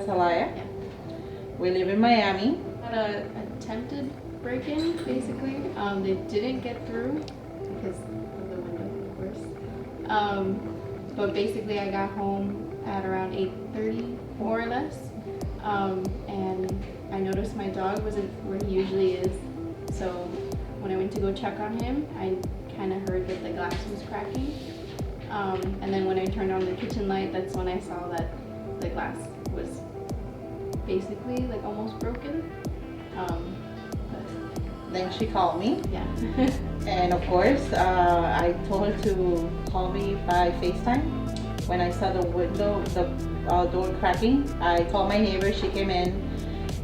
Zelaya. Yeah. We live in Miami. Had a attempted break-in, basically. They didn't get through because of the window, of course. But basically, I got home at around 8:30, more or less. And I noticed my dog wasn't where he usually is. So when I went to go check on him, I kind of heard that the glass was cracking. And then when I turned on the kitchen light, that's when I saw that the glass was basically like almost broken. Then she called me, Yeah. and of course, I told her to call me by FaceTime. When I saw the window, the door cracking, I called my neighbor. She came in,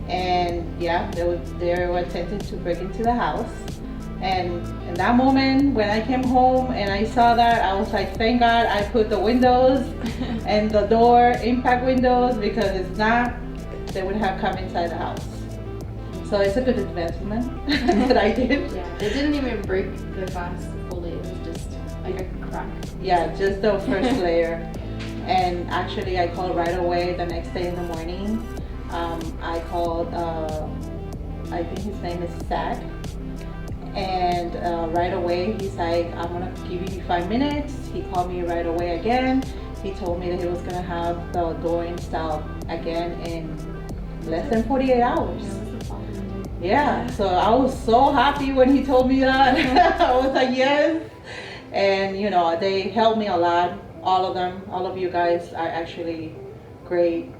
and yeah, they were attempting to break into the house. And in that moment, when I came home and I saw that, I was like, thank God I put the windows and the door impact windows, because if not, they would have come inside the house. So it's a good investment that I did. Yeah, it didn't even break the glass fully. It was just like a crack. Yeah, just the first layer. And actually, I called right away the next day in the morning. I called, I think his name is Zach. And right away, he's like, I'm gonna give you 5 minutes. He called me right away again. He told me that he was gonna have the door installed again in less than 48 hours. Yeah, so I was so happy when he told me that. I was like, yes. And you know, they helped me a lot. All of them, all of you guys are actually great.